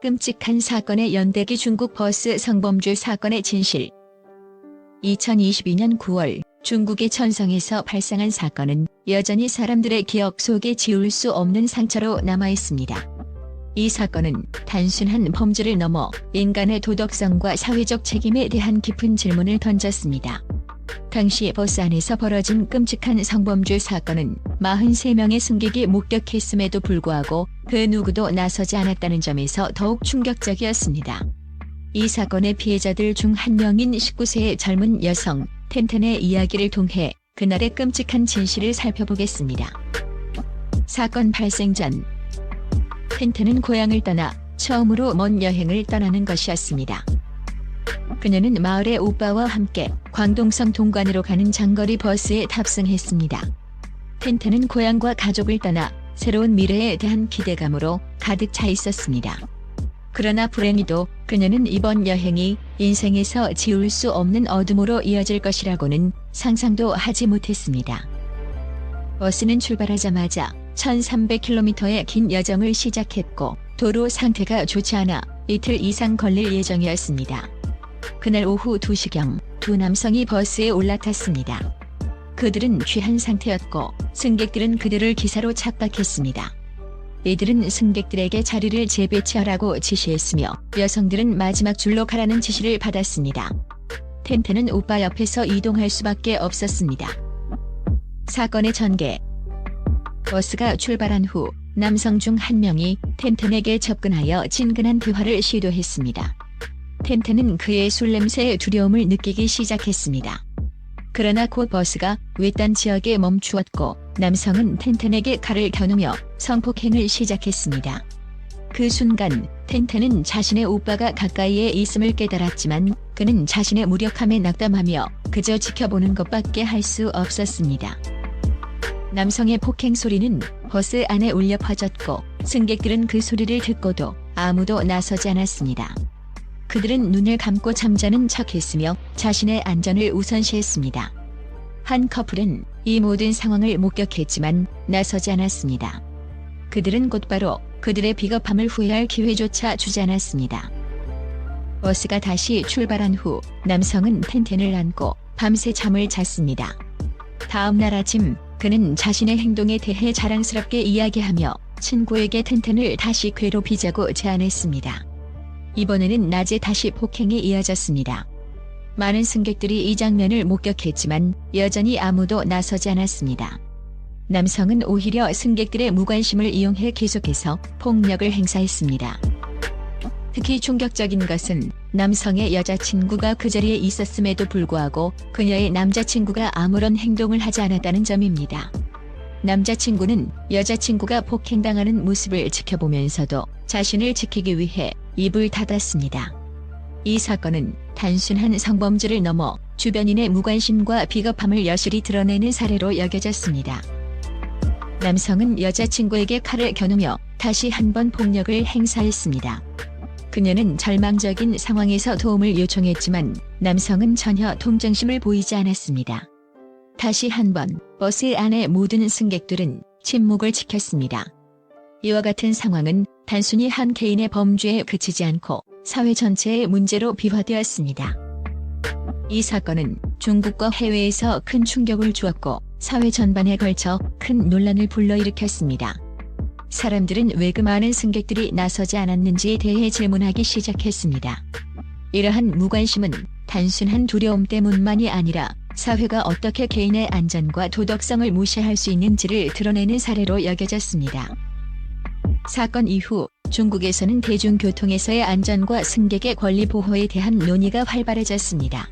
끔찍한 사건의 연대기 중국 버스 성범죄 사건의 진실. 2022년 9월 중국의 천성에서 발생한 사건은 여전히 사람들의 기억 속에 지울 수 없는 상처로 남아있습니다. 이 사건은 단순한 범죄를 넘어 인간의 도덕성과 사회적 책임에 대한 깊은 질문을 던졌습니다. 당시 버스 안에서 벌어진 끔찍한 성범죄 사건은 43명의 승객이 목격했음에도 불구하고 그 누구도 나서지 않았다는 점에서 더욱 충격적이었습니다. 이 사건의 피해자들 중 한 명인 19세의 젊은 여성 텐텐의 이야기를 통해 그날의 끔찍한 진실을 살펴보겠습니다. 사건 발생 전 텐텐은 고향을 떠나 처음으로 먼 여행을 떠나는 것이었습니다. 그녀는 마을의 오빠와 함께 광동성 동관으로 가는 장거리 버스에 탑승했습니다. 텐텐은 고향과 가족을 떠나 새로운 미래에 대한 기대감으로 가득 차 있었습니다. 그러나 불행히도 그녀는 이번 여행이 인생에서 지울 수 없는 어둠으로 이어질 것이라고는 상상도 하지 못했습니다. 버스는 출발하자마자 1300km의 긴 여정을 시작했고 도로 상태가 좋지 않아 이틀 이상 걸릴 예정이었습니다. 그날 오후 2시경 두 남성이 버스에 올라탔습니다. 그들은 취한 상태였고 승객들은 그들을 기사로 착각했습니다. 이들은 승객들에게 자리를 재배치하라고 지시했으며 여성들은 마지막 줄로 가라는 지시를 받았습니다. 텐텐은 오빠 옆에서 이동할 수밖에 없었습니다. 사건의 전개. 버스가 출발한 후 남성 중 한 명이 텐텐에게 접근하여 친근한 대화를 시도했습니다. 텐텐은 그의 술 냄새에 두려움을 느끼기 시작했습니다. 그러나 곧 버스가 외딴 지역에 멈추었고 남성은 텐텐에게 칼을 겨누며 성폭행을 시작했습니다. 그 순간 텐텐은 자신의 오빠가 가까이에 있음을 깨달았지만 그는 자신의 무력함에 낙담하며 그저 지켜보는 것밖에 할 수 없었습니다. 남성의 폭행 소리는 버스 안에 울려 퍼졌고 승객들은 그 소리를 듣고도 아무도 나서지 않았습니다. 그들은 눈을 감고 잠자는 척했으며 자신의 안전을 우선시했습니다. 한 커플은 이 모든 상황을 목격했지만 나서지 않았습니다. 그들은 곧바로 그들의 비겁함을 후회할 기회조차 주지 않았습니다. 버스가 다시 출발한 후 남성은 텐텐을 안고 밤새 잠을 잤습니다. 다음 날 아침 그는 자신의 행동에 대해 자랑스럽게 이야기하며 친구에게 텐텐을 다시 괴롭히자고 제안했습니다. 이번에는 낮에 다시 폭행이 이어졌습니다. 많은 승객들이 이 장면을 목격했지만 여전히 아무도 나서지 않았습니다. 남성은 오히려 승객들의 무관심을 이용해 계속해서 폭력을 행사했습니다. 특히 충격적인 것은 남성의 여자친구가 그 자리에 있었음에도 불구하고 그녀의 남자친구가 아무런 행동을 하지 않았다는 점입니다. 남자친구는 여자친구가 폭행당하는 모습을 지켜보면서도 자신을 지키기 위해 입을 닫았습니다. 이 사건은 단순한 성범죄를 넘어 주변인의 무관심과 비겁함을 여실히 드러내는 사례로 여겨졌습니다. 남성은 여자친구에게 칼을 겨누며 다시 한번 폭력을 행사했습니다. 그녀는 절망적인 상황에서 도움을 요청했지만 남성은 전혀 동정심을 보이지 않았습니다. 다시 한번 버스 안의 모든 승객들은 침묵을 지켰습니다. 이와 같은 상황은 단순히 한 개인의 범죄에 그치지 않고 사회 전체의 문제로 비화되었습니다. 이 사건은 중국과 해외에서 큰 충격을 주었고 사회 전반에 걸쳐 큰 논란을 불러일으켰습니다. 사람들은 왜 그 많은 승객들이 나서지 않았는지에 대해 질문하기 시작했습니다. 이러한 무관심은 단순한 두려움 때문만이 아니라 사회가 어떻게 개인의 안전과 도덕성을 무시할 수 있는지를 드러내는 사례로 여겨졌습니다. 사건 이후 중국에서는 대중교통에서의 안전과 승객의 권리 보호에 대한 논의가 활발해졌습니다.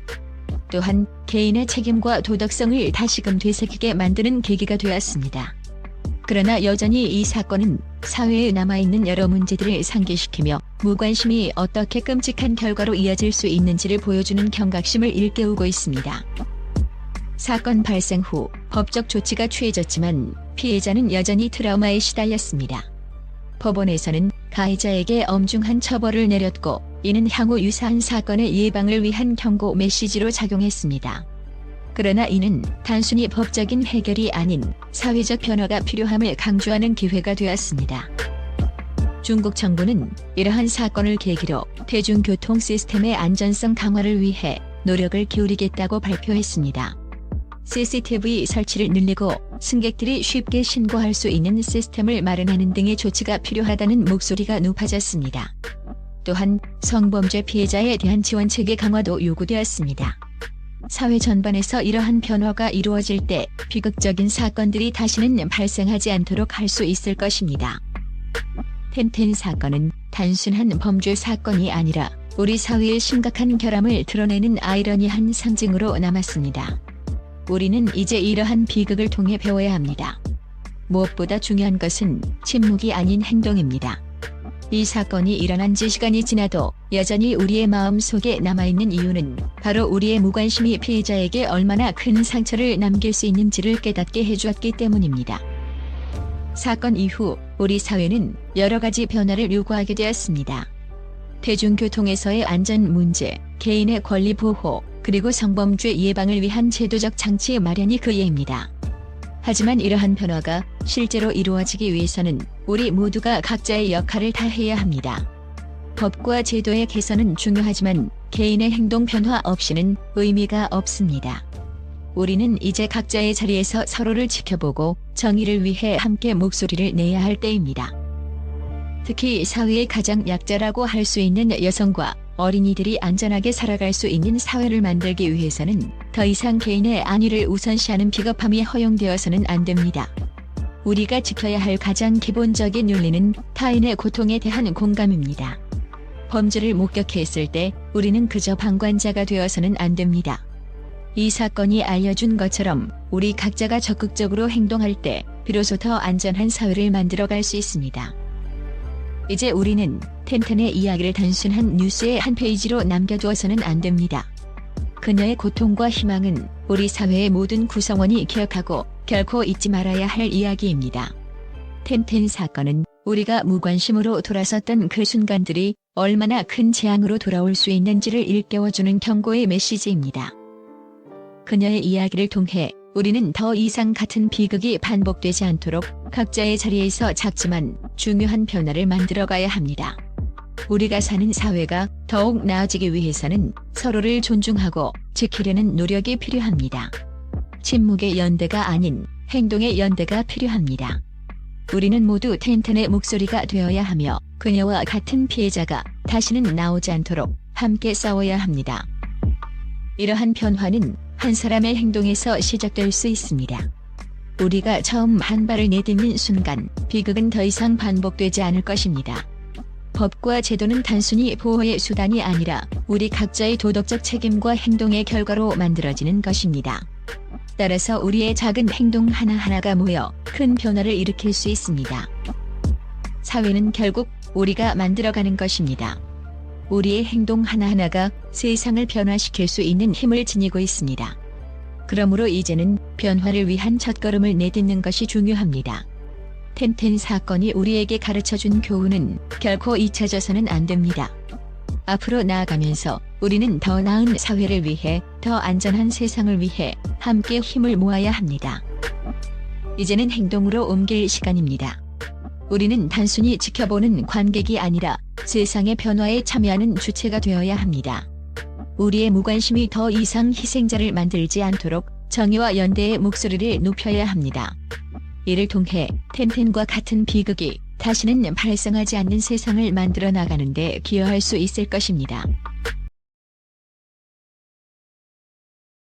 또한 개인의 책임과 도덕성을 다시금 되새기게 만드는 계기가 되었습니다. 그러나 여전히 이 사건은 사회에 남아있는 여러 문제들을 상기시키며 무관심이 어떻게 끔찍한 결과로 이어질 수 있는지를 보여주는 경각심을 일깨우고 있습니다. 사건 발생 후 법적 조치가 취해졌지만 피해자는 여전히 트라우마에 시달렸습니다. 법원에서는 가해자에게 엄중한 처벌을 내렸고 이는 향후 유사한 사건의 예방을 위한 경고 메시지로 작용했습니다. 그러나 이는 단순히 법적인 해결이 아닌 사회적 변화가 필요함을 강조하는 기회가 되었습니다. 중국 정부는 이러한 사건을 계기로 대중교통 시스템의 안전성 강화를 위해 노력을 기울이겠다고 발표했습니다. CCTV 설치를 늘리고 승객들이 쉽게 신고할 수 있는 시스템을 마련하는 등의 조치가 필요하다는 목소리가 높아졌습니다. 또한 성범죄 피해자에 대한 지원 체계 강화도 요구되었습니다. 사회 전반에서 이러한 변화가 이루어질 때 비극적인 사건들이 다시는 발생하지 않도록 할 수 있을 것입니다. 텐텐 사건은 단순한 범죄 사건이 아니라 우리 사회의 심각한 결함을 드러내는 아이러니한 상징으로 남았습니다. 우리는 이제 이러한 비극을 통해 배워야 합니다. 무엇보다 중요한 것은 침묵이 아닌 행동입니다. 이 사건이 일어난 지 시간이 지나도 여전히 우리의 마음 속에 남아있는 이유는 바로 우리의 무관심이 피해자에게 얼마나 큰 상처를 남길 수 있는지를 깨닫게 해주었기 때문입니다. 사건 이후 우리 사회는 여러 가지 변화를 요구하게 되었습니다. 대중교통에서의 안전 문제, 개인의 권리 보호, 그리고 성범죄 예방을 위한 제도적 장치 마련이 그 예입니다. 하지만 이러한 변화가 실제로 이루어지기 위해서는 우리 모두가 각자의 역할을 다해야 합니다. 법과 제도의 개선은 중요하지만 개인의 행동 변화 없이는 의미가 없습니다. 우리는 이제 각자의 자리에서 서로를 지켜보고 정의를 위해 함께 목소리를 내야 할 때입니다. 특히 사회의 가장 약자라고 할 수 있는 여성과 어린이들이 안전하게 살아갈 수 있는 사회를 만들기 위해서는 더 이상 개인의 안위를 우선시하는 비겁함이 허용되어서는 안 됩니다. 우리가 지켜야 할 가장 기본적인 윤리는 타인의 고통에 대한 공감입니다. 범죄를 목격했을 때 우리는 그저 방관자가 되어서는 안 됩니다. 이 사건이 알려준 것처럼 우리 각자가 적극적으로 행동할 때 비로소 더 안전한 사회를 만들어갈 수 있습니다. 이제 우리는 텐텐의 이야기를 단순한 뉴스의 한 페이지로 남겨두어서는 안 됩니다. 그녀의 고통과 희망은 우리 사회의 모든 구성원이 기억하고 결코 잊지 말아야 할 이야기입니다. 텐텐 사건은 우리가 무관심으로 돌아섰던 그 순간들이 얼마나 큰 재앙으로 돌아올 수 있는지를 일깨워주는 경고의 메시지입니다. 그녀의 이야기를 통해 우리는 더 이상 같은 비극이 반복되지 않도록 각자의 자리에서 작지만 중요한 변화를 만들어가야 합니다. 우리가 사는 사회가 더욱 나아지기 위해서는 서로를 존중하고 지키려는 노력이 필요합니다. 침묵의 연대가 아닌 행동의 연대가 필요합니다. 우리는 모두 텐텐의 목소리가 되어야 하며 그녀와 같은 피해자가 다시는 나오지 않도록 함께 싸워야 합니다. 이러한 변화는 한 사람의 행동에서 시작될 수 있습니다. 우리가 처음 한 발을 내딛는 순간 비극은 더 이상 반복되지 않을 것입니다. 법과 제도는 단순히 보호의 수단이 아니라 우리 각자의 도덕적 책임과 행동의 결과로 만들어지는 것입니다. 따라서 우리의 작은 행동 하나하나가 모여 큰 변화를 일으킬 수 있습니다. 사회는 결국 우리가 만들어가는 것입니다. 우리의 행동 하나하나가 세상을 변화시킬 수 있는 힘을 지니고 있습니다. 그러므로 이제는 변화를 위한 첫걸음을 내딛는 것이 중요합니다. 텐텐 사건이 우리에게 가르쳐준 교훈은 결코 잊혀져서는 안 됩니다. 앞으로 나아가면서 우리는 더 나은 사회를 위해, 더 안전한 세상을 위해 함께 힘을 모아야 합니다. 이제는 행동으로 옮길 시간입니다. 우리는 단순히 지켜보는 관객이 아니라 세상의 변화에 참여하는 주체가 되어야 합니다. 우리의 무관심이 더 이상 희생자를 만들지 않도록 정의와 연대의 목소리를 높여야 합니다. 이를 통해 텐텐과 같은 비극이 다시는 발생하지 않는 세상을 만들어 나가는 데 기여할 수 있을 것입니다.